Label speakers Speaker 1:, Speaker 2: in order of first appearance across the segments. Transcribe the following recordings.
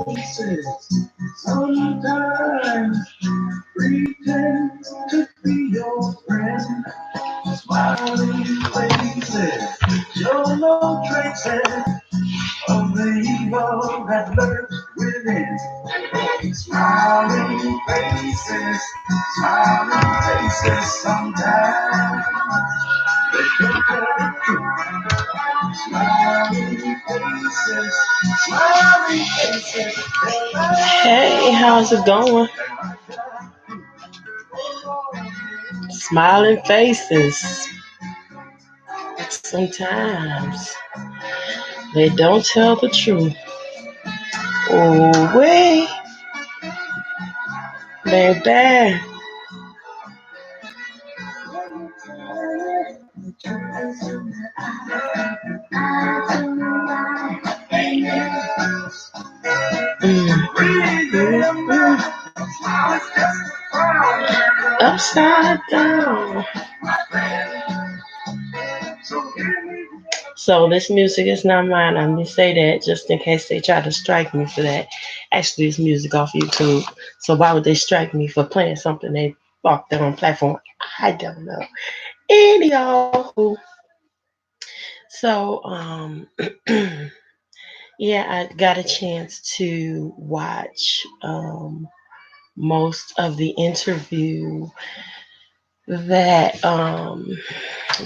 Speaker 1: faces, sometimes pretend to be your friend. Smiling faces show no traces of the evil that lurks within. Smiling faces, sometimes they don't tell the truth. Smiling faces, smiling faces. Hey, how's it going? Smiling faces. Sometimes they don't tell the truth. Oh, wait, baby. Mm. Upside down. So this music is not mine. I'm gonna say that just in case they try to strike me for that. Actually, it's music off YouTube. So why would they strike me for playing something they bought their own platform? I don't know. Anyhow, so yeah, I got a chance to watch most of the interview that I'm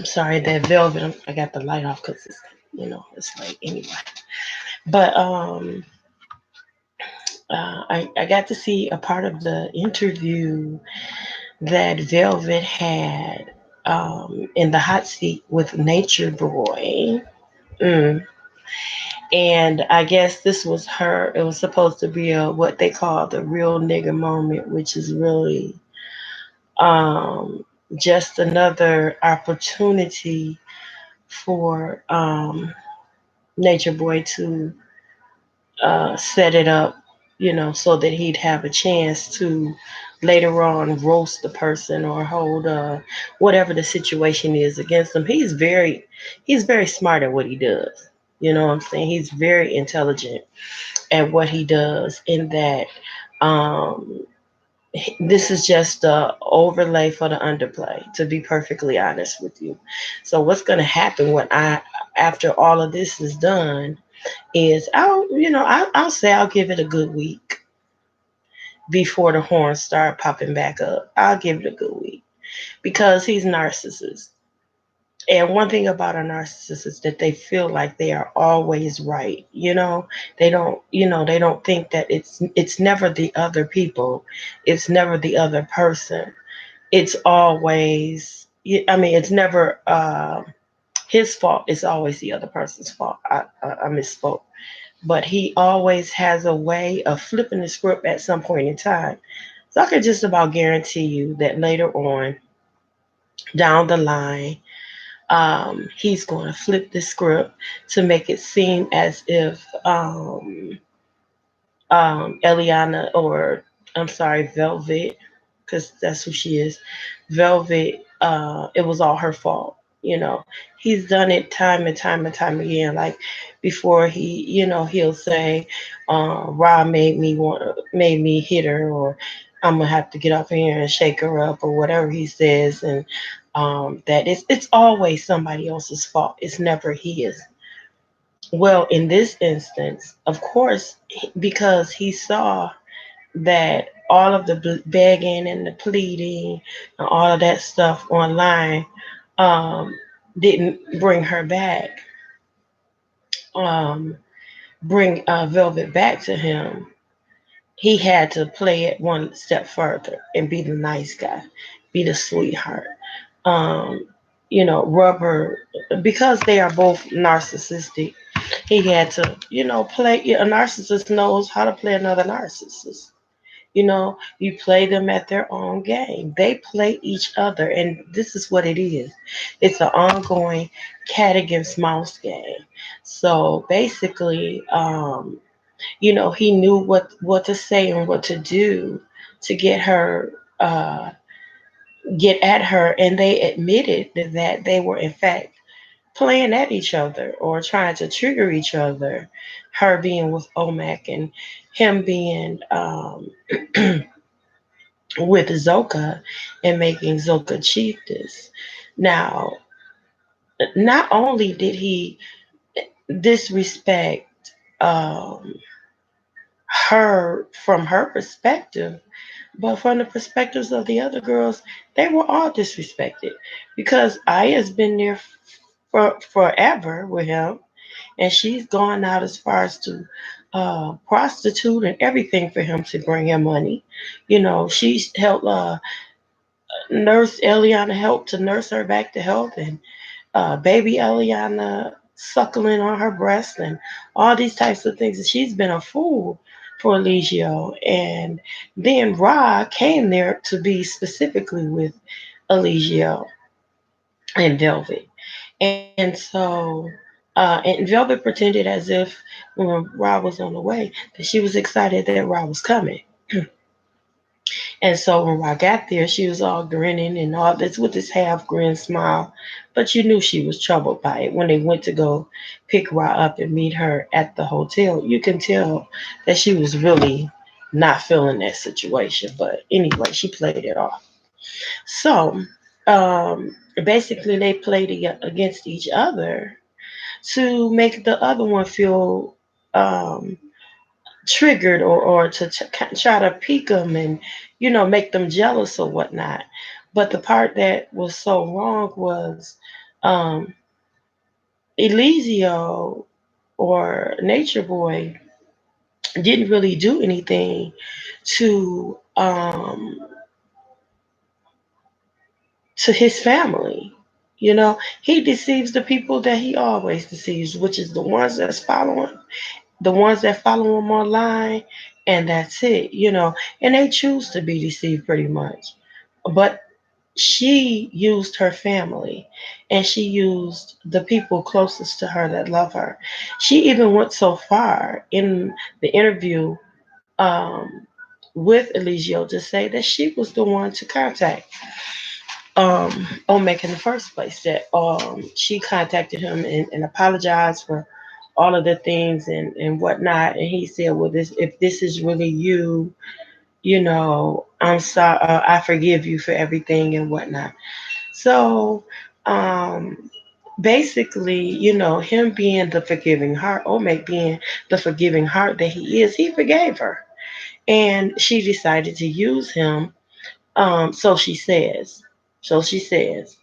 Speaker 1: sorry, that Velvet. I got the light off because it's late anyway. But I got to see a part of the interview that Velvet had in the hot seat with Nature Boy. Mm. And I guess this was her. It was supposed to be a what they call the real nigga moment, which is really um, just another opportunity for Nature Boy to set it up, so that he'd have a chance to later on roast the person or hold whatever the situation is against him. He's very smart at what he does. You know what I'm saying? He's very intelligent at what he does. In that, um, this is just a overlay for the underplay. To be perfectly honest with you, so what's going to happen when after all of this is done? Is I'll say I'll give it a good week before the horns start popping back up. I'll give it a good week because he's narcissist. And one thing about a narcissist is that they feel like they are always right. They don't think that it's never the other people. It's never the other person. It's always I mean it's never his fault. It's always the other person's fault. I misspoke, but he always has a way of flipping the script at some point in time. So I can just about guarantee you that later on down the line, he's going to flip the script to make it seem as if Eliana, or I'm sorry, Velvet, because that's who she is. Velvet, it was all her fault. He's done it time and time and time again. Like before, he'll say, "Rob made me hit her," or "I'm gonna have to get up here and shake her up," or whatever he says, and that it's always somebody else's fault. It's never his. Well, in this instance, of course, because he saw that all of the begging and the pleading and all of that stuff online um, didn't bring her back, um, bring Velvet back to him. He had to play it one step further and be the nice guy, be the sweetheart. Um, rub her because they are both narcissistic. He had to, play. A narcissist knows how to play another narcissist. You play them at their own game. They play each other, and this is what it is. It's an ongoing cat against mouse game. So basically, he knew what to say and what to do to get at her, and they admitted that they were in fact playing at each other or trying to trigger each other. Her being with Omek and him being with Zoka and making Zoka chief this. Now, not only did he disrespect um, her from her perspective, but from the perspectives of the other girls, they were all disrespected because Aya's been there for forever with him, and she's gone out as far as to prostitute and everything for him to bring him money. You know, she's helped nurse Eliana, helped to nurse her back to health, and baby Eliana suckling on her breast, and all these types of things. And she's been a fool for Eligio. And then Ra came there to be specifically with Eligio and Velvet. And so, and Velvet pretended as if when Ra was on the way that she was excited that Ra was coming. And so when I got there, she was all grinning and all this with this half grin smile. But you knew she was troubled by it. When they went to go pick Ra up and meet her at the hotel, you can tell that she was really not feeling that situation. But anyway, she played it off. So basically, they played against each other to make the other one feel um, triggered or to try to pique them and make them jealous or whatnot. But the part that was so wrong was um, Eliseo or Nature Boy didn't really do anything to his family. He deceives the people that he always deceives, which is the ones that follow him online, and that's it. And they choose to be deceived pretty much. But she used her family, and she used the people closest to her that love her. She even went so far in the interview with Eligio to say that she was the one to contact Omek in the first place. That she contacted him and apologized for all of the things and whatnot. And he said, "Well, if this is really you, I'm sorry. I forgive you for everything and whatnot." So, um, basically, him being the forgiving heart, Omek being the forgiving heart that he is, he forgave her, and she decided to use him. So she says. So she says.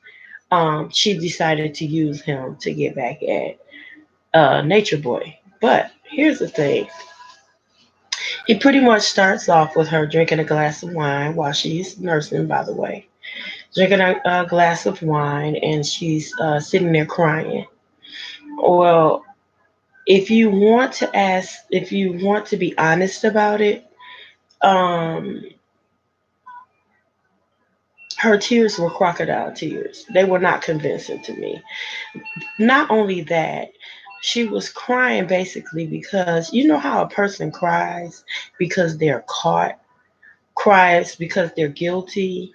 Speaker 1: She decided to use him to get back at Nature Boy. But here's the thing. He pretty much starts off with her drinking a glass of wine while she's nursing, by the way. Drinking a glass of wine, and she's sitting there crying. Well, if you want to be honest about it, um, her tears were crocodile tears. They were not convincing to me. Not only that, she was crying basically because you know how a person cries because they're caught, cries because they're guilty,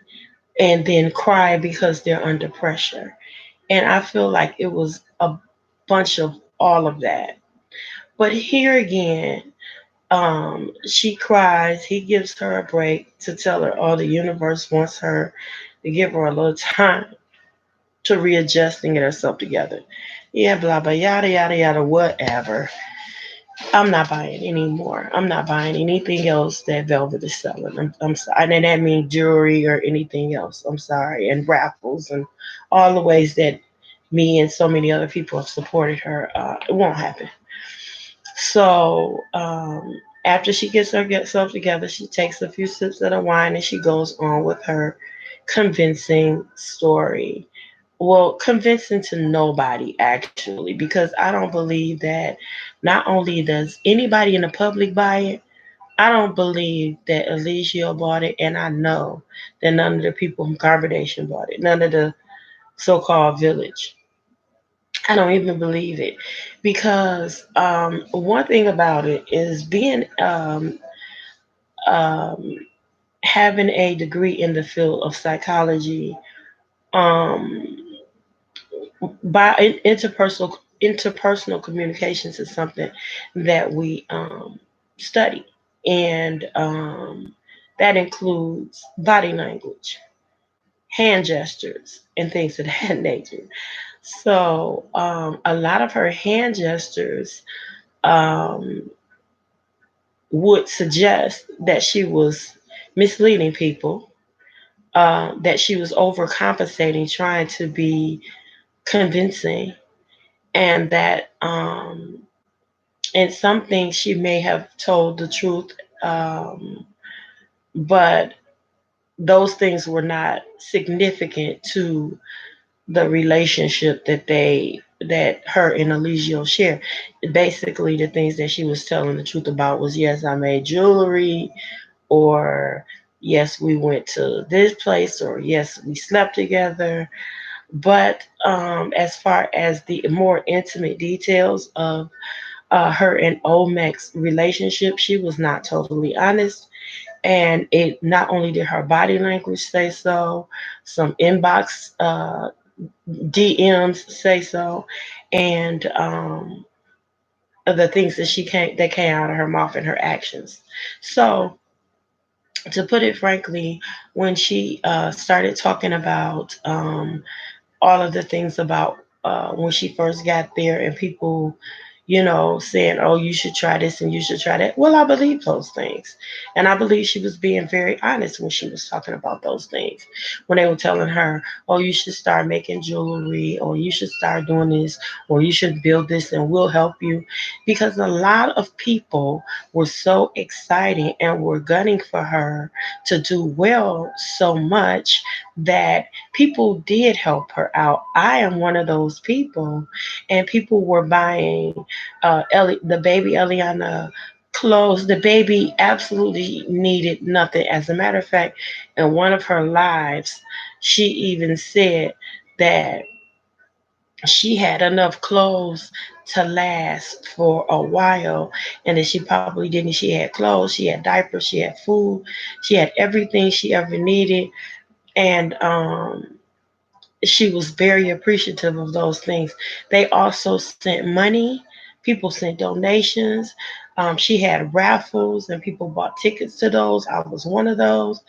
Speaker 1: and then cry because they're under pressure. And I feel like it was a bunch of all of that. But here again, she cries. He gives her a break to tell her, oh, the universe wants her to give her a little time to readjust and get herself together. Yeah, blah, blah, yada, yada, yada, whatever. I'm not buying anymore. I'm not buying anything else that Velvet is selling. I'm sorry. And that means jewelry or anything else. I'm sorry. And raffles and all the ways that me and so many other people have supported her. It won't happen. So after she gets herself together, she takes a few sips of the wine and she goes on with her convincing story. Well, convincing to nobody actually, because I don't believe that not only does anybody in the public buy it, I don't believe that Eligio bought it, and I know that none of the people from Carbonation bought it, none of the so called village. I don't even believe it because one thing about it is being um, having a degree in the field of psychology. Um, Interpersonal communications is something that we study, and that includes body language, hand gestures, and things of that nature. So a lot of her hand gestures um, would suggest that she was misleading people, that she was overcompensating, trying to be convincing, and that in some things she may have told the truth, but those things were not significant to the relationship that her and Eligio share. Basically, the things that she was telling the truth about was, yes, I made jewelry, or yes, we went to this place, or yes, we slept together. But as far as the more intimate details of her and Olmec's relationship, she was not totally honest. And it not only did her body language say so, some inbox DMs say so, and the things that came out of her mouth and her actions. So, to put it frankly, when she started talking about all of the things about when she first got there, and people, saying, "Oh, you should try this and you should try that." Well, I believe those things, and I believe she was being very honest when she was talking about those things. When they were telling her, "Oh, you should start making jewelry, or you should start doing this, or you should build this, and we'll help you," because a lot of people were so excited and were gunning for her to do well so much that people did help her out. I am one of those people, and people were buying the baby Eliana clothes. The baby absolutely needed nothing. As a matter of fact, in one of her lives, she even said that she had enough clothes to last for a while, and that she probably didn't. She had clothes, she had diapers, she had food, she had everything she ever needed, and she was very appreciative of those things. They also sent money. People sent donations. She had raffles, and people bought tickets to those. I was one of those.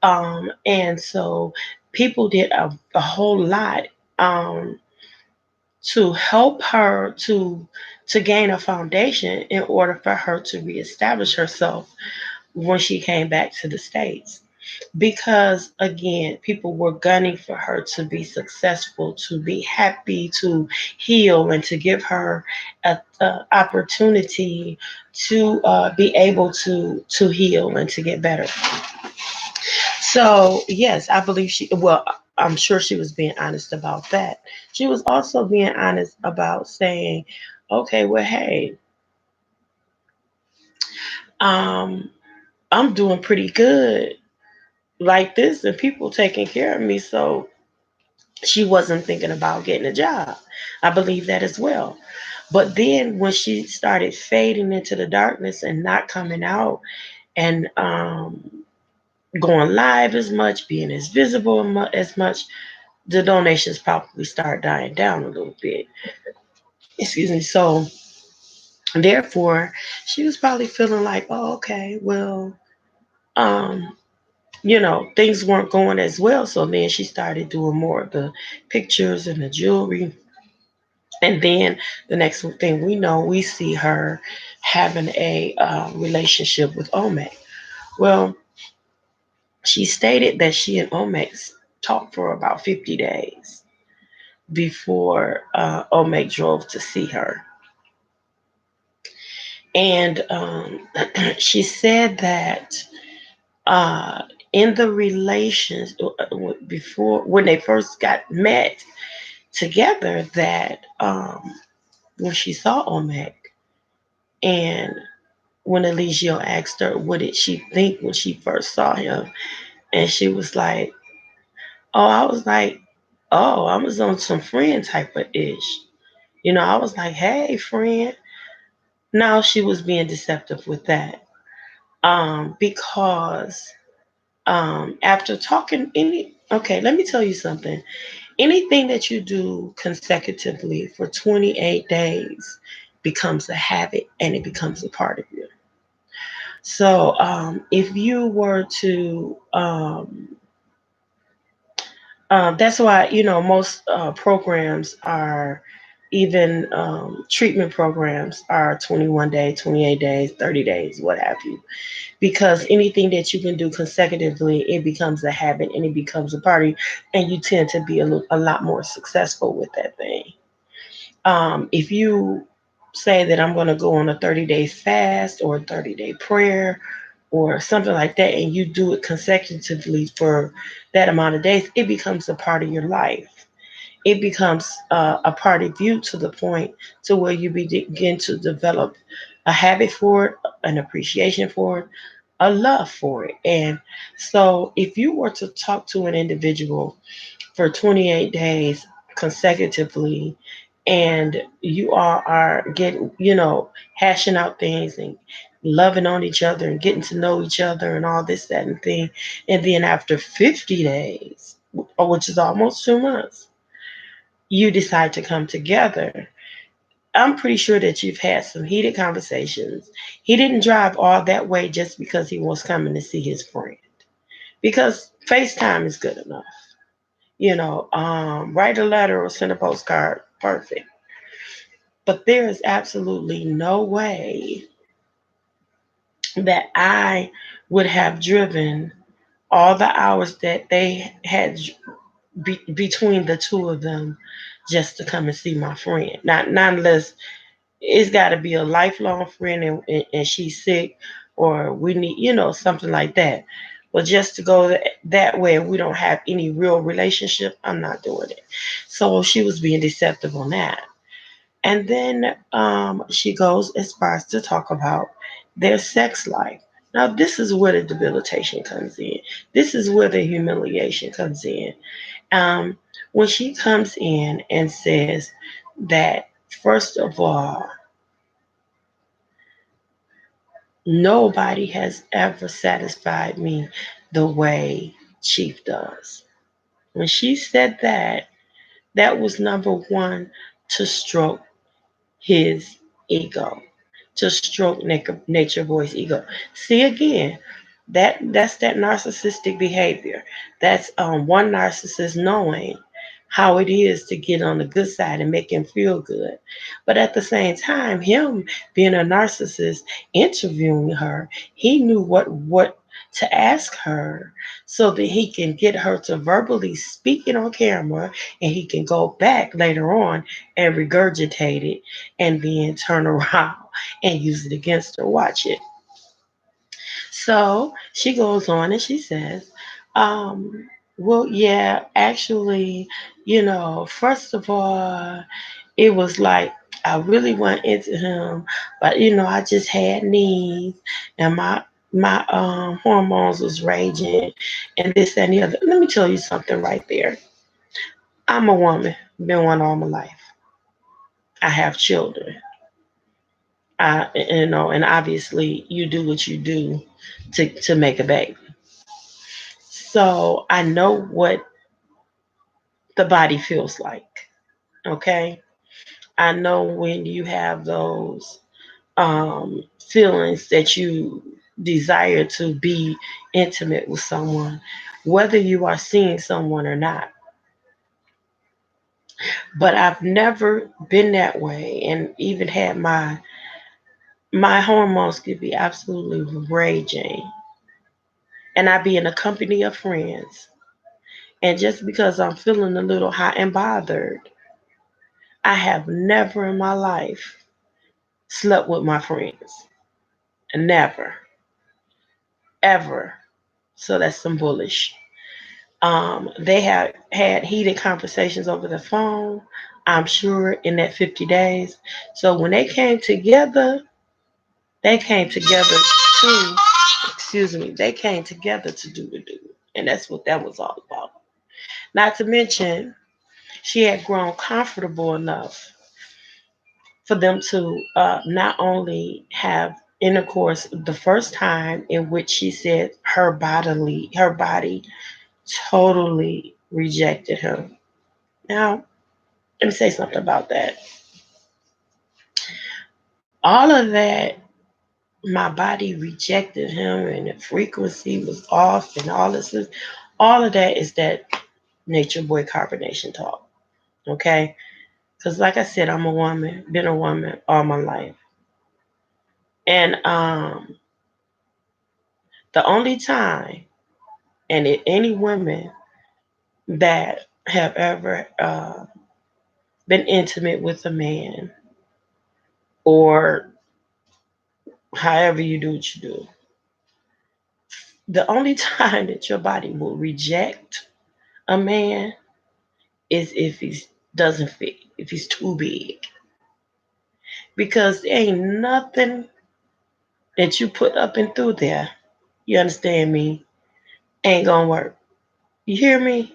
Speaker 1: And so people did a whole lot um, to help her to gain a foundation in order for her to reestablish herself when she came back to the States, because again, people were gunning for her to be successful, to be happy, to heal, and to give her a opportunity to be able to heal and to get better. So yes, I believe she, well, I'm sure she was being honest about that. She was also being honest about saying, okay, well, hey, um I'm doing pretty good like this, and people taking care of me, so she wasn't thinking about getting a job. I believe that as well. But then when she started fading into the darkness and not coming out, and going live as much, being as visible as much, the donations probably start dying down a little bit. Excuse me. So therefore, she was probably feeling like, oh, okay, well, um, things weren't going as well. So then she started doing more of the pictures and the jewelry. And then the next thing we know, we see her having a relationship with Omek. Well, she stated that she and Omek talked for about 50 days before Omek drove to see her. And she said that uh, in the relations before, when they first got met together, that when she saw Omek, and when Eligio asked her what did she think when she first saw him, and she was like, "Oh, I was like, oh, I was on some friend type of ish." I was like, "Hey, friend." Now she was being deceptive with that, because after talking any. Okay, let me tell you something. Anything that you do consecutively for 28 days becomes a habit and it becomes a part of you. So if you were to, that's why, most programs are, even treatment programs are 21 days, 28 days, 30 days, what have you. Because anything that you can do consecutively, it becomes a habit and it becomes a party, and you tend to be a lot more successful with that thing. If you say that I'm going to go on a 30-day fast or a 30-day prayer or something like that, and you do it consecutively for that amount of days, it becomes a part of your life. It becomes a part of you to the point to where you begin to develop a habit for it, an appreciation for it, a love for it. And so, if you were to talk to an individual for 28 days consecutively, and you all are getting, hashing out things and loving on each other and getting to know each other and all this, that, and thing, and then after 50 days, which is almost 2 months, you decide to come together, I'm pretty sure that you've had some heated conversations. He didn't drive all that way just because he was coming to see his friend. Because FaceTime is good enough. Write a letter or send a postcard, perfect. But there is absolutely no way that I would have driven all the hours that they had between the two of them just to come and see my friend. Not unless it's got to be a lifelong friend, and she's sick, or we need, something like that. But just to go that way and we don't have any real relationship, I'm not doing it. So she was being deceptive on that. And then she goes as far as to talk about their sex life. Now, this is where the debilitation comes in. This is where the humiliation comes in. Um, when she comes in and says that, first of all, nobody has ever satisfied me the way Chief does. When she said that, that was number one, to stroke his ego, to stroke nature boy's ego. See, again, that's that narcissistic behavior. That's one narcissist knowing how it is to get on the good side and make him feel good. But at the same time, him being a narcissist, interviewing her, he knew what to ask her so that he can get her to verbally speak it on camera, and he can go back later on and regurgitate it and then turn around and use it against her. Watch it. So she goes on and she says, well, yeah, actually, first of all, it was like I really went into him, but I just had needs, and my hormones was raging, and this and the other. Let me tell you something right there. I'm a woman, been one all my life. I have children. And obviously you do what you do to make a baby. So I know what the body feels like. Okay. I know when you have those feelings that you desire to be intimate with someone, whether you are seeing someone or not. But I've never been that way, and even had my hormones could be absolutely raging, and I'd be in the company of friends. And just because I'm feeling a little hot and bothered, I have never in my life slept with my friends. Never, ever. So that's some bullish. They have had heated conversations over the phone, I'm sure, in that 50 days. So when they came together to, excuse me, they came together to do the do. And that's what that was all about. Not to mention, she had grown comfortable enough for them to not only have intercourse the first time, in which she said her body totally rejected him. Now, let me say something about that. All of that, my body rejected him and the frequency was off and all this is all of that is that nature boy carbonation talk. Okay? Because like I said, I'm a woman, been a woman all my life. And the only time and any women that have ever been intimate with a man or however you do what you do, the only time that your body will reject a man is if he doesn't fit, if he's too big. Because there ain't nothing that you put up and through there, you understand me, ain't gonna work. You hear me?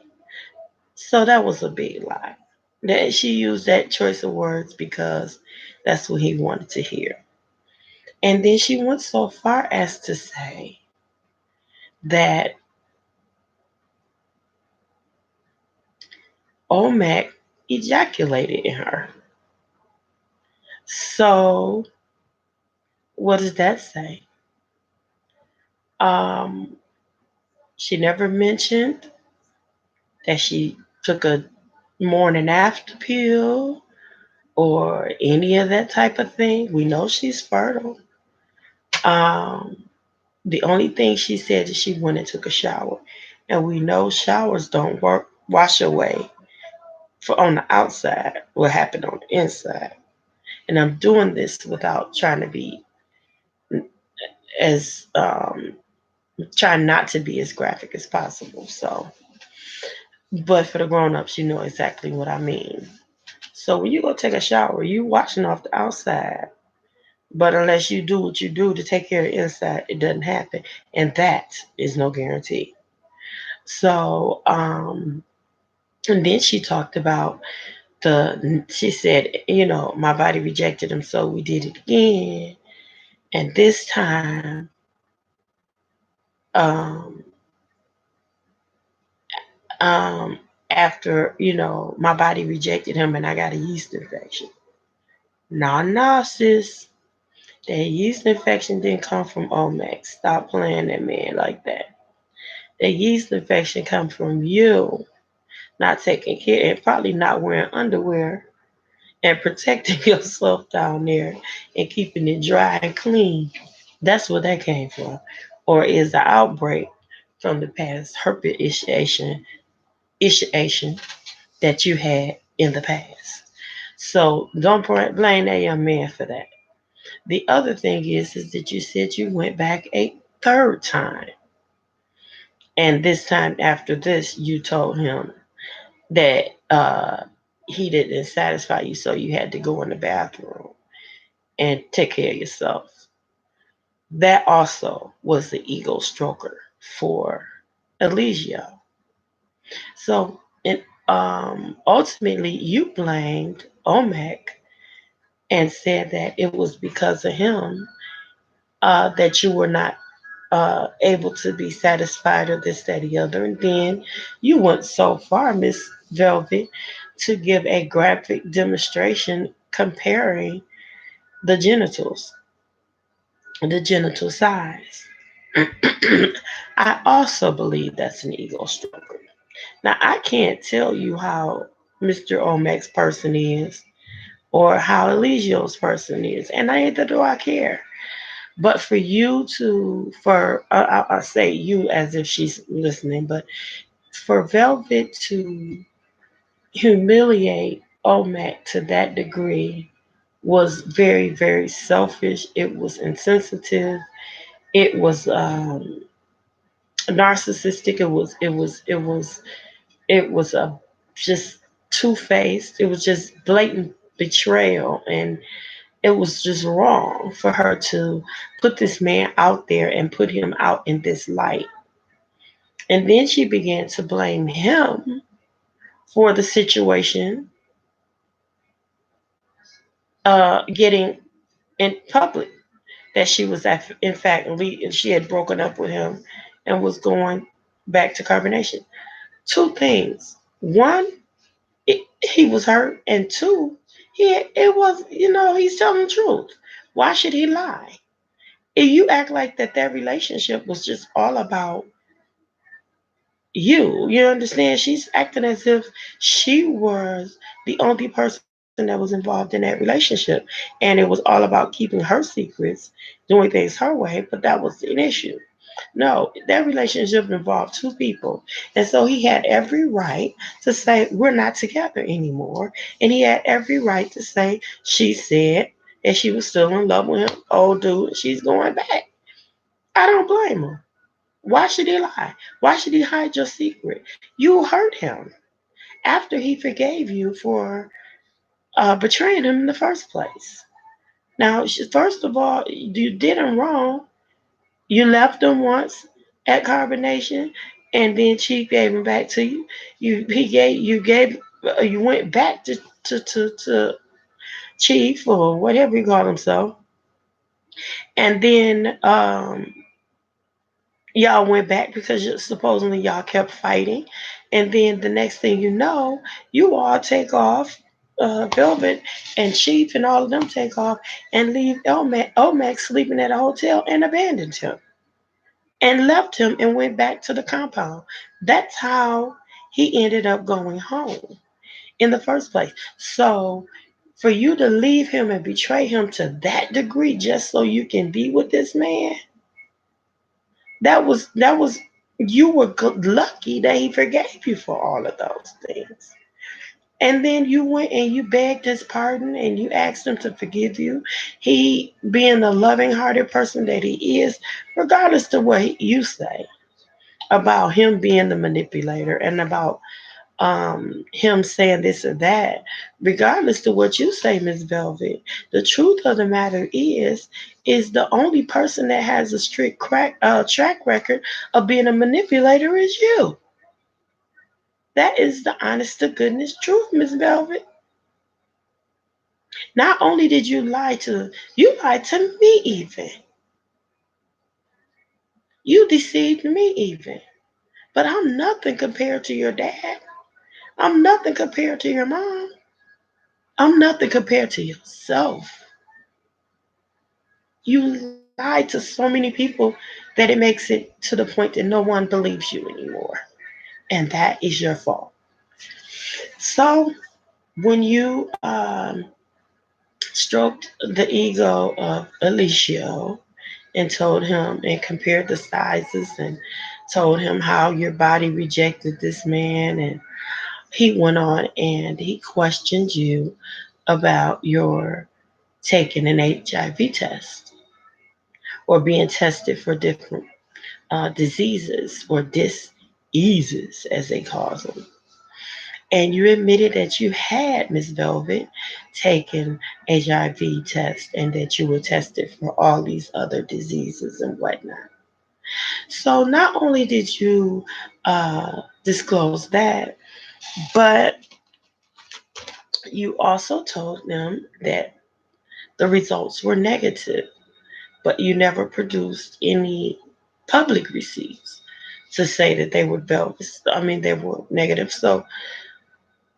Speaker 1: So that was a big lie. That she used that choice of words because that's what he wanted to hear. And then she went so far as to say that Omac ejaculated in her. So what does that say? Um, she never mentioned that she took a morning after pill or any of that type of thing. We know she's fertile. Um, the only thing she said is she went and took a shower. And we know showers don't work, wash away for on the outside what happened on the inside. And I'm doing this without trying to be as trying not to be as graphic as possible. So, but for the grown ups, you know exactly what I mean. So when you go take a shower, you washing off the outside. But unless you do what you do to take care of the inside, it doesn't happen. And that is no guarantee. So, and then she talked about she said, my body rejected him, so we did it again. And this time, um, um, after, my body rejected him and I got a yeast infection. Nah, nah, sis. That yeast infection didn't come from Omex. Stop playing that man like that. The yeast infection come from you not taking care and probably not wearing underwear and protecting yourself down there and keeping it dry and clean. That's where that came from. Or is the outbreak from the past herpes initiation that you had in the past. So don't blame that young man for that. The other thing is that you said you went back a third time. And this time after this, you told him that he didn't satisfy you, so you had to go in the bathroom and take care of yourself. That also was the ego stroker for Elysia. So, and ultimately, you blamed Omek and said that it was because of him that you were not able to be satisfied or this, that, the other. And then you went so far, Miss Velvet, to give a graphic demonstration comparing the genitals, the genital size. I also believe that's an ego stroker. Now, I can't tell you how Mr. Omeg's person is or how Eligio's person is, and neither do I care. But for you to, I'll say you as if she's listening, but for Velvet to humiliate Omek to that degree was very, very selfish. It was insensitive. It was narcissistic. It was a just two faced. It was just blatant betrayal, and it was just wrong for her to put this man out there and put him out in this light. And then she began to blame him for the situation getting in public that she was in fact she had broken up with him and was going back to carbonation. Two things. One, he was hurt, and two, it was, he's telling the truth. Why should he lie? If you act like that relationship was just all about you understand? She's acting as if she was the only person that was involved in that relationship, and it was all about keeping her secrets, doing things her way, but that was an issue. No, that relationship involved two people. And so he had every right to say, we're not together anymore. And he had every right to say, she said that she was still in love with him. Oh, dude, she's going back. I don't blame him. Why should he lie? Why should he hide your secret? You hurt him after he forgave you for betraying him in the first place. Now, first of all, you did him wrong. You left him once at carbonation, and then Chief gave him back to you. You went back to Chief or whatever you call himself, and then y'all went back because supposedly y'all kept fighting, and then the next thing you know, you all take off. Velvet and Chief and all of them take off and leave Omac sleeping at a hotel and abandoned him and left him and went back to the compound. That's how he ended up going home in the first place. So for you to leave him and betray him to that degree just so you can be with this man, that was you were lucky that he forgave you for all of those things. And then you went and you begged his pardon and you asked him to forgive you. He, being the loving hearted person that he is, regardless to what you say about him being the manipulator and about him saying this or that, regardless to what you say, Miss Velvet, the truth of the matter is the only person that has a strict track record of being a manipulator is you. That is the honest to goodness truth, Miss Velvet. Not only did you lied to me even. You deceived me even. But I'm nothing compared to your dad. I'm nothing compared to your mom. I'm nothing compared to yourself. You lie to so many people that it makes it to the point that no one believes you anymore. And that is your fault. So when you stroked the ego of Alicio and told him and compared the sizes and told him how your body rejected this man, and he went on and he questioned you about your taking an HIV test or being tested for different diseases or diseases, as they call them. And you admitted that you had, Miss Velvet, taken HIV test and that you were tested for all these other diseases and whatnot. So not only did you disclose that, but you also told them that the results were negative, but you never produced any public receipts to say that they were velvet. I mean, they were negative. So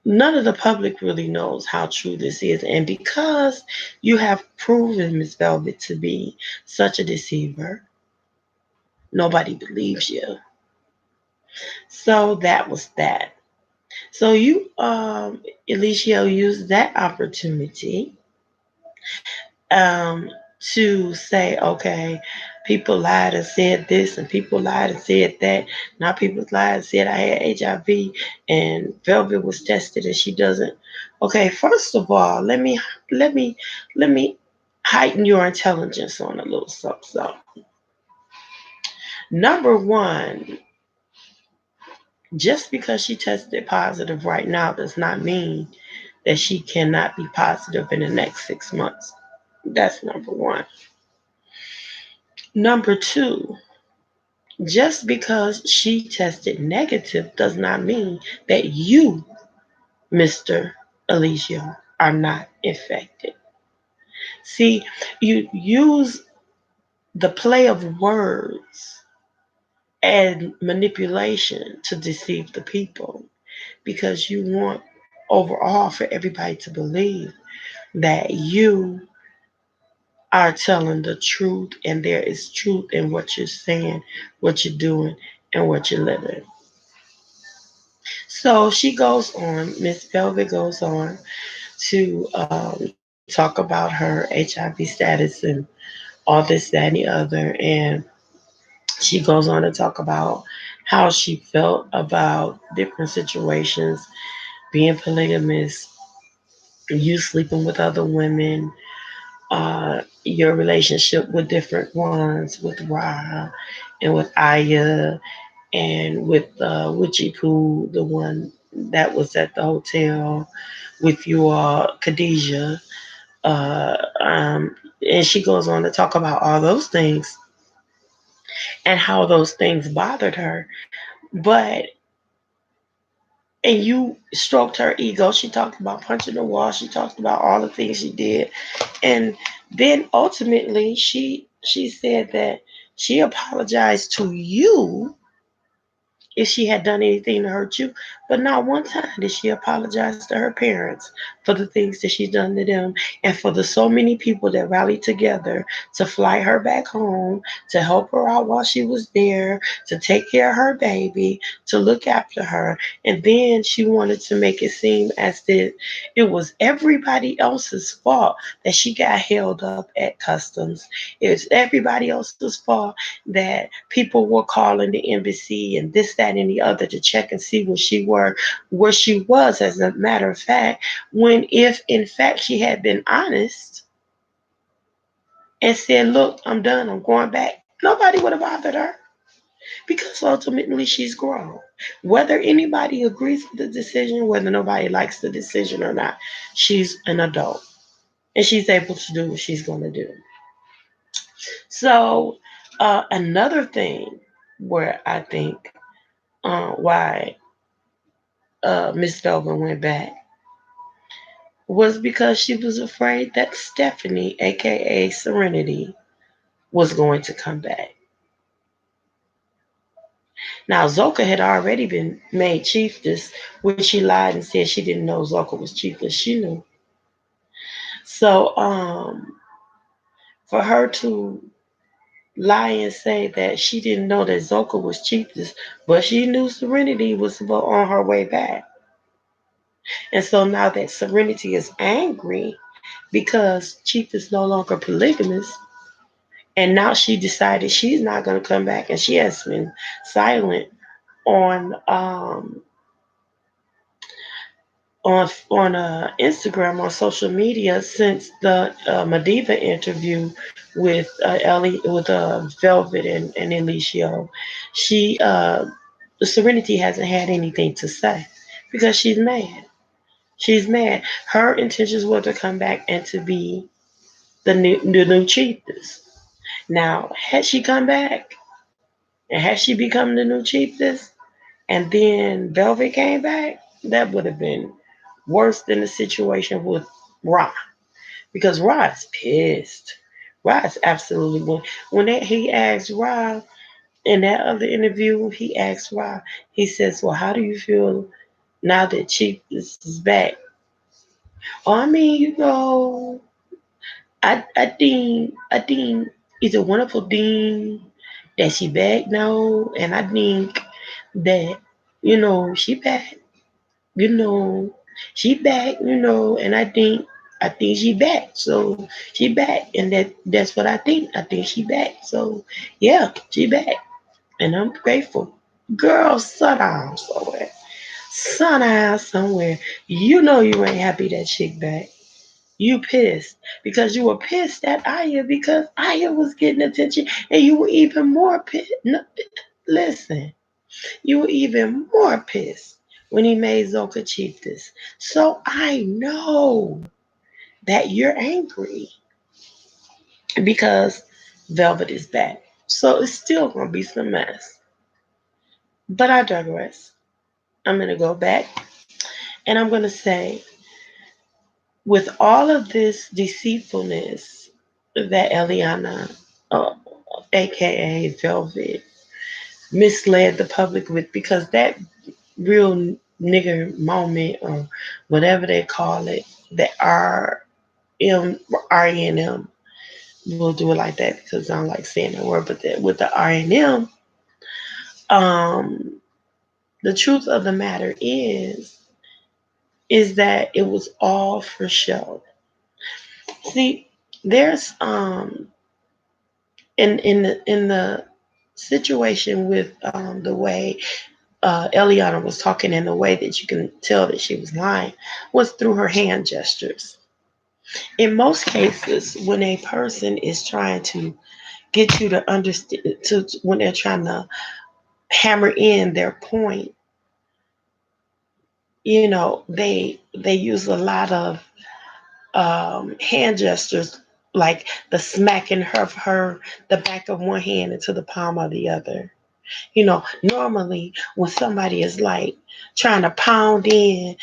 Speaker 1: none of the public really knows how true this is. And because you have proven Miss Velvet to be such a deceiver, nobody believes you. So that was that. So you, Elicio, used that opportunity um, to say, okay, people lied and said this, and people lied and said that. Now people lied and said I had HIV, and Velvet was tested and she doesn't. Okay, first of all, let me let me heighten your intelligence on a little something. So, number one, just because she tested positive right now does not mean that she cannot be positive in the next 6 months. That's number one. Number two, just because she tested negative does not mean that you, Mr. Alicia, are not infected. See, you use the play of words and manipulation to deceive the people because you want overall for everybody to believe that you are telling the truth and there is truth in what you're saying, what you're doing, and what you're living. So she goes on, Miss Velvet goes on to talk about her HIV status and all this, that, and the other. And she goes on to talk about how she felt about different situations, being polygamous, you sleeping with other women, your relationship with different ones, with Ra and with Aya and with Witchy Poo, the one that was at the hotel with you all, Khadijah. Uh, um, and she goes on to talk about all those things and how those things bothered her. But and you stroked her ego. She talked about punching the wall. She talked about all the things she did, and then ultimately she said that she apologized to you if she had done anything to hurt you. But not one time did she apologize to her parents for the things that she's done to them and for the so many people that rallied together to fly her back home, to help her out while she was there, to take care of her baby, to look after her. And then she wanted to make it seem as if it was everybody else's fault that she got held up at customs. It was everybody else's fault that people were calling the embassy and this, that, and the other to check and see where she was. As a matter of fact, when if in fact she had been honest and said, "Look, I'm done. I'm going back," nobody would have bothered her because ultimately she's grown. Whether anybody agrees with the decision, whether nobody likes the decision or not, she's an adult and she's able to do what she's going to do. So, another thing where I think why Miss Velvet went back was because she was afraid that Stephanie, aka Serenity, was going to come back. Now, Zoka had already been made chiefess, which she lied and said she didn't know Zoka was chiefess. She knew. So, for her to lie and say that she didn't know that Zoka was chiefess, but she knew Serenity was on her way back. And so now that Serenity is angry because Chief is no longer polygamous, and now she decided she's not going to come back, and she has been silent on Instagram, on social media, since the Madiva interview with Ellie, with Velvet and Elicio. She Serenity hasn't had anything to say because she's mad. She's mad. Her intentions were to come back and to be the new chiefess. Now, had she come back and had she become the new chiefess, and then Velvet came back, that would have been worse than the situation with Ra, because Ra is pissed. Ra is absolutely he asked Ra in that other interview, he asked Ra, he says, "Well, how do you feel now that Chiefess is back?" Oh, I mean, I think it's a wonderful thing that she back now, and I think that she back, you know, she back, and I think she back, so she back, and that's what I think. I think she back, so yeah, she back, and I'm grateful. Girl, sit down somewhere, sit down somewhere. You know you ain't happy that chick back. You pissed because you were pissed at Aya because Aya was getting attention, and you were even more pissed. No, listen, you were even more pissed when he made Zoka chiefess. So I know that you're angry because Velvet is back. So it's still gonna be some mess. But I digress. I'm gonna go back and I'm gonna say, with all of this deceitfulness that Eliana, uh, aka Velvet, misled the public with, because that real nigger moment or whatever they call it, the RM, RNM. We'll do it like that because I don't like saying the word, but with the RNM, um, the truth of the matter is that it was all for show. See, there's in the situation with the way Eliana was talking in the way that you can tell that she was lying was through her hand gestures. In most cases, when a person is trying to get you to understand, when they're trying to hammer in their point, they use a lot of hand gestures, like the smacking her the back of one hand into the palm of the other. Normally when somebody is like trying to pound in,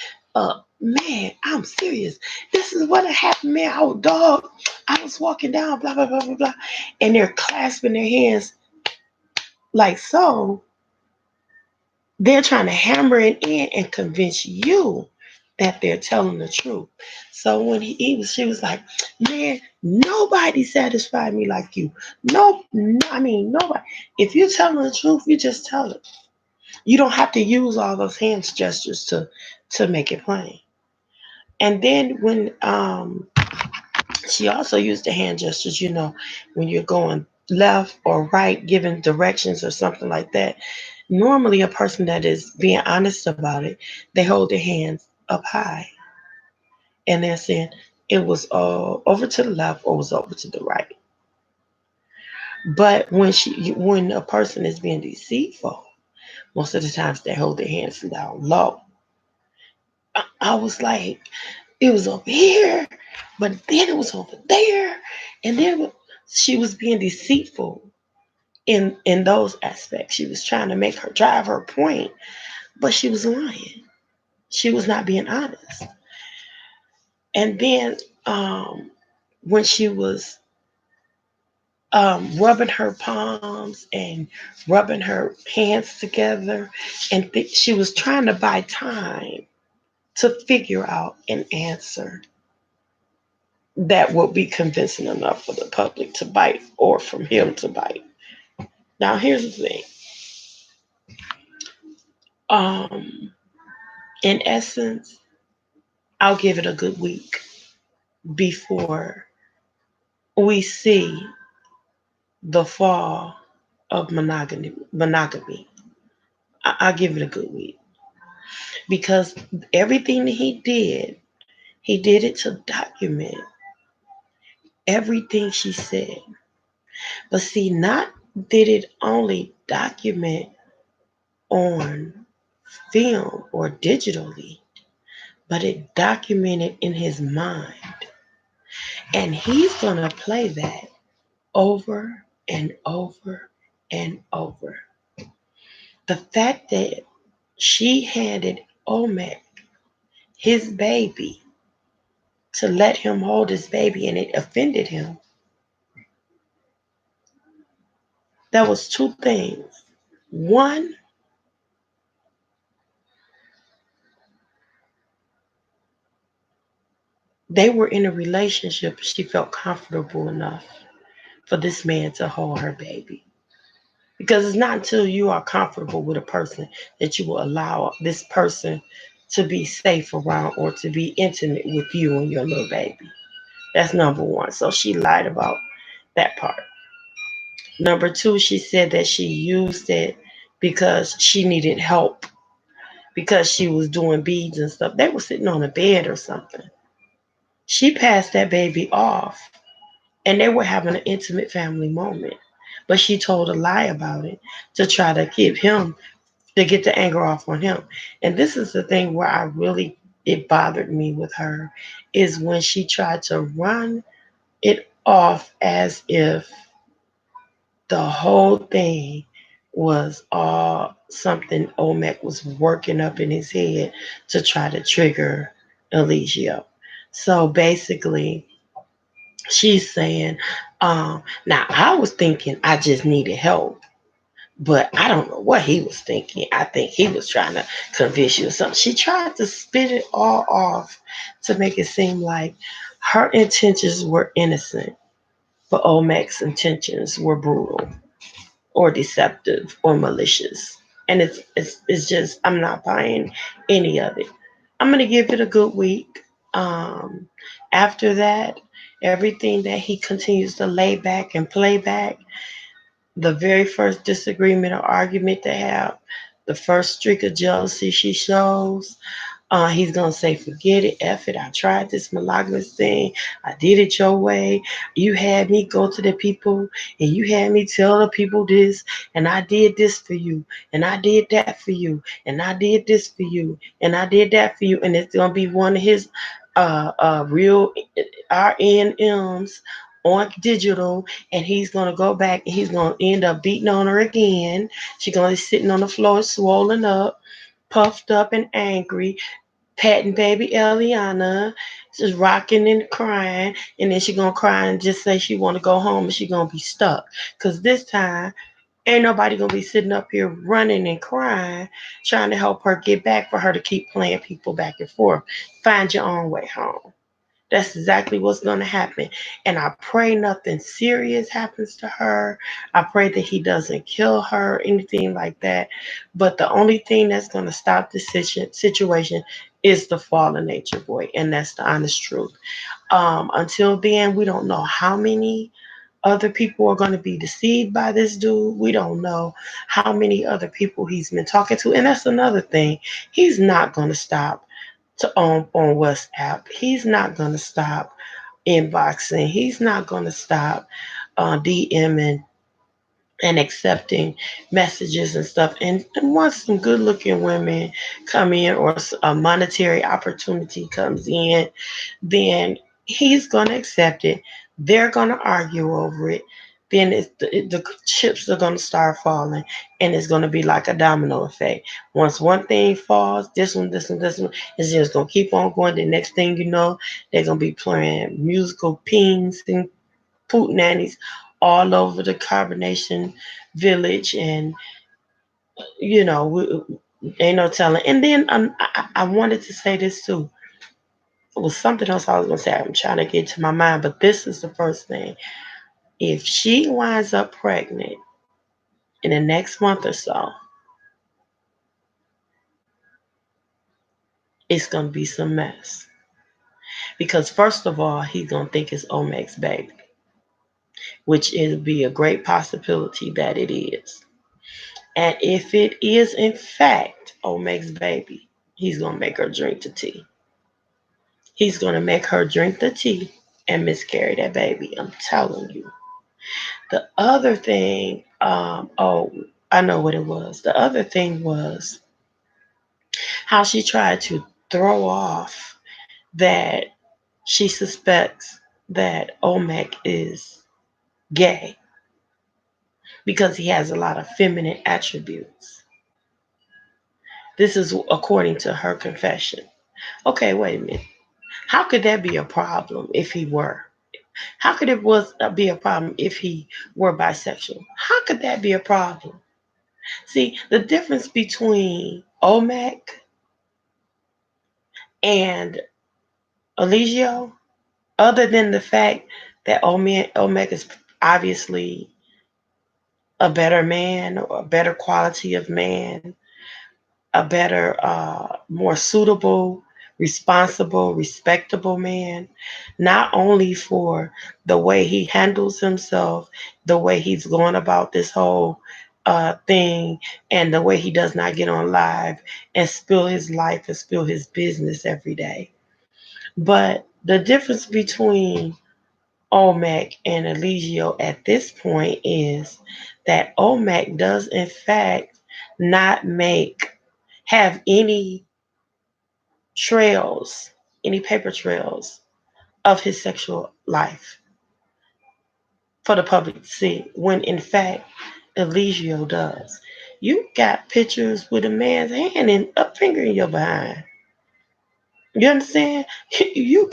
Speaker 1: man, I'm serious. This is what happened, man. I was walking down, blah, blah, blah, blah, blah. And they're clasping their hands like so. They're trying to hammer it in and convince you that they're telling the truth. So when she was like, man, nobody satisfied me like you. No, I mean, nobody. If you're telling the truth, you just tell it. You don't have to use all those hand gestures to make it plain. And then when she also used the hand gestures, when you're going left or right, giving directions or something like that. Normally, a person that is being honest about it, they hold their hands up high and they're saying it was over to the left or was over to the right. But when a person is being deceitful, most of the times they hold their hands down low. I was like, it was over here, but then it was over there, and then she was being deceitful in those aspects. She was trying to make her drive her point, but she was lying. She was not being honest. And then when she was rubbing her palms and rubbing her hands together, and she was trying to buy time to figure out an answer that would be convincing enough for the public to bite or from him to bite. Now, here's the thing. Um, in essence, I'll give it a good week before we see the fall of monogamy. I'll give it a good week because everything that he did it to document everything she said. But see, not did it only document on film or digitally, but it documented in his mind. And he's going to play that over and over and over. The fact that she handed Omek his baby to let him hold his baby and it offended him, that was two things. One, they were in a relationship. She felt comfortable enough for this man to hold her baby. Because it's not until you are comfortable with a person that you will allow this person to be safe around or to be intimate with you and your little baby. That's number one. So she lied about that part. Number two, she said that she used it because she needed help because she was doing beads and stuff. They were sitting on a bed or something. She passed that baby off and they were having an intimate family moment. But she told a lie about it to try to keep him to get the anger off on him. And this is the thing where it bothered me with her is when she tried to run it off as if the whole thing was all something Omek was working up in his head to try to trigger Eligio. So basically, she's saying, now I was thinking I just needed help. But I don't know what he was thinking. I think he was trying to convince you of something. She tried to spit it all off to make it seem like her intentions were innocent, but Olmec's intentions were brutal or deceptive or malicious. And it's just I'm not buying any of it. I'm gonna give it a good week. Um, After that, everything that he continues to lay back and play back, the very first disagreement or argument they have, the first streak of jealousy she shows, he's gonna say, "Forget it, F it. I tried this monogamous thing. I did it your way. You had me go to the people, and you had me tell the people this, and I did this for you, and I did that for you, and I did this for you, and I did that for you." And it's gonna be one of his real RNMs on digital, and he's gonna go back and he's gonna end up beating on her again. She's gonna be sitting on the floor, swollen up, puffed up, and angry, patting baby Eliana, just rocking and crying, and then she gonna cry and just say she wanna go home and she gonna be stuck. Cause this time ain't nobody gonna be sitting up here running and crying, trying to help her get back for her to keep playing people back and forth. Find your own way home. That's exactly what's going to happen. And I pray nothing serious happens to her. I pray that he doesn't kill her, anything like that. But the only thing that's going to stop this situation is the fallen nature boy. And that's the honest truth. Until then, we don't know how many other people are going to be deceived by this dude. We don't know how many other people he's been talking to. And that's another thing. He's not going to stop to on WhatsApp. He's not gonna stop inboxing. He's not gonna stop DMing and accepting messages and stuff. And once some good looking women come in or a monetary opportunity comes in, then he's going to accept it. They're going to argue over it. Then the chips are going to start falling, and it's going to be like a domino effect. Once one thing falls, this one, it's just going to keep on going. The next thing you know, they're going to be playing musical pings and nannies all over the carbonation village, and ain't no telling. And then I wanted to say this too. It was something else I was gonna say. I'm trying to get to my mind, but this is the first thing. If she winds up pregnant in the next month or so, it's gonna be some mess. Because first of all, he's gonna think it's Omeg's baby, which it'll be a great possibility that it is. And if it is in fact Omeg's baby, he's gonna make her drink the tea. He's gonna make her drink the tea and miscarry that baby. I'm telling you. The other thing, I know what it was. The other thing was how she tried to throw off that she suspects that Omek is gay because he has a lot of feminine attributes. This is according to her confession. Okay, wait a minute. How could that be a problem if he were? How could it was be a problem if he were bisexual? How could that be a problem? See, the difference between Omek and Eligio, other than the fact that Omek is obviously a better man or a better quality of man, a better, more suitable, responsible, respectable man, not only for the way he handles himself, the way he's going about this whole thing, and the way he does not get on live and spill his life and spill his business every day. But the difference between Olmec and Eligio at this point is that Olmec does in fact not have trails, any paper trails of his sexual life for the public to see, when in fact Eligio does. You got pictures with a man's hand and a finger in your behind. You understand? You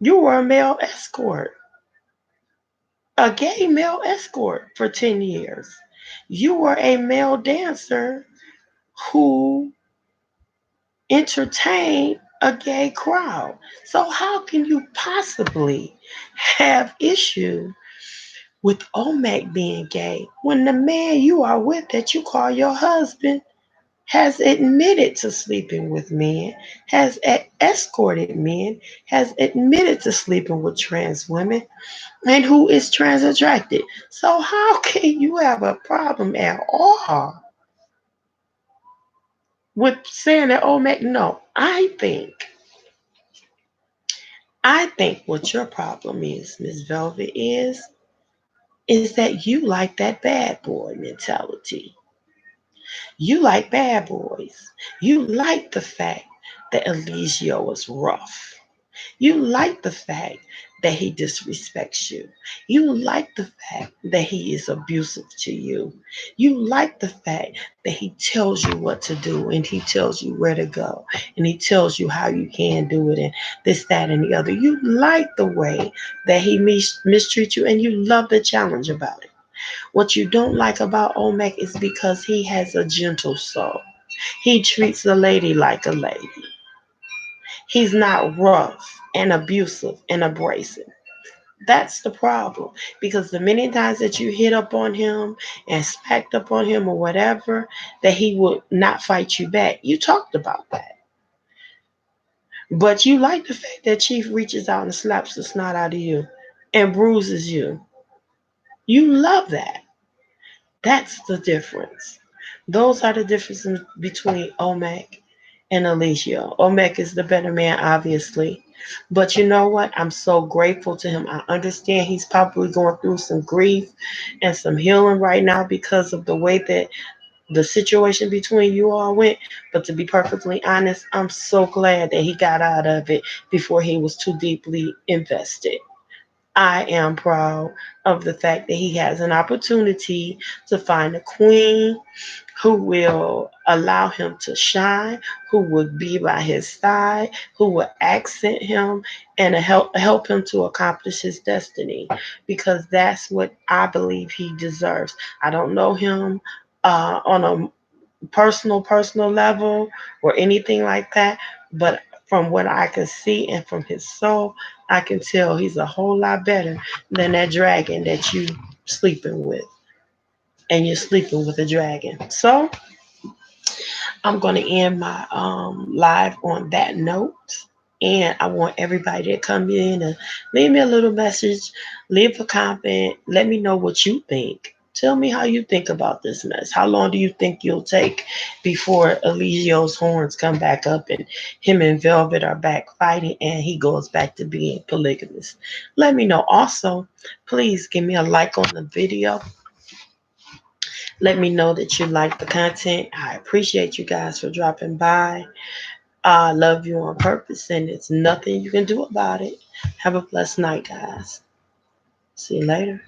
Speaker 1: were a male escort, a gay male escort for 10 years. You were a male dancer who entertained a gay crowd. So how can you possibly have issue with Omek being gay when the man you are with that you call your husband has admitted to sleeping with men, has escorted men, has admitted to sleeping with trans women, and who is trans attracted? So how can you have a problem at all with saying that Omek? No, I think what your problem is, Miss Velvet, is that you like that bad boy mentality. You like bad boys. You like the fact that Eligio is rough. You like the fact that he disrespects you. You like the fact that he is abusive to you. You like the fact that he tells you what to do and he tells you where to go and he tells you how you can do it and this, that, and the other. You like the way that he mistreats you and you love the challenge about it. What you don't like about Omek is because he has a gentle soul. He treats a lady like a lady. He's not rough and abusive and abrasive. That's the problem. Because the many times that you hit up on him and smacked up on him or whatever, that he would not fight you back. You talked about that. But you like the fact that Chief reaches out and slaps the snot out of you and bruises you. You love that. That's the difference. Those are the differences between Omek and Alicia. Omek is the better man, obviously. But you know what? I'm so grateful to him. I understand he's probably going through some grief and some healing right now because of the way that the situation between you all went. But to be perfectly honest, I'm so glad that he got out of it before he was too deeply invested. I am proud of the fact that he has an opportunity to find a queen who will allow him to shine, who will be by his side, who will accent him and help him to accomplish his destiny because that's what I believe he deserves. I don't know him on a personal level or anything like that, but from what I can see and from his soul, I can tell he's a whole lot better than that dragon that you sleeping with, and you're sleeping with a dragon. So I'm going to end my live on that note. And I want everybody to come in and leave me a little message, leave a comment, let me know what you think. Tell me how you think about this mess. How long do you think you'll take before Eligio's horns come back up and him and Velvet are back fighting and he goes back to being polygamous? Let me know. Also, please give me a like on the video. Let me know that you like the content. I appreciate you guys for dropping by. I love you on purpose, and it's nothing you can do about it. Have a blessed night, guys. See you later.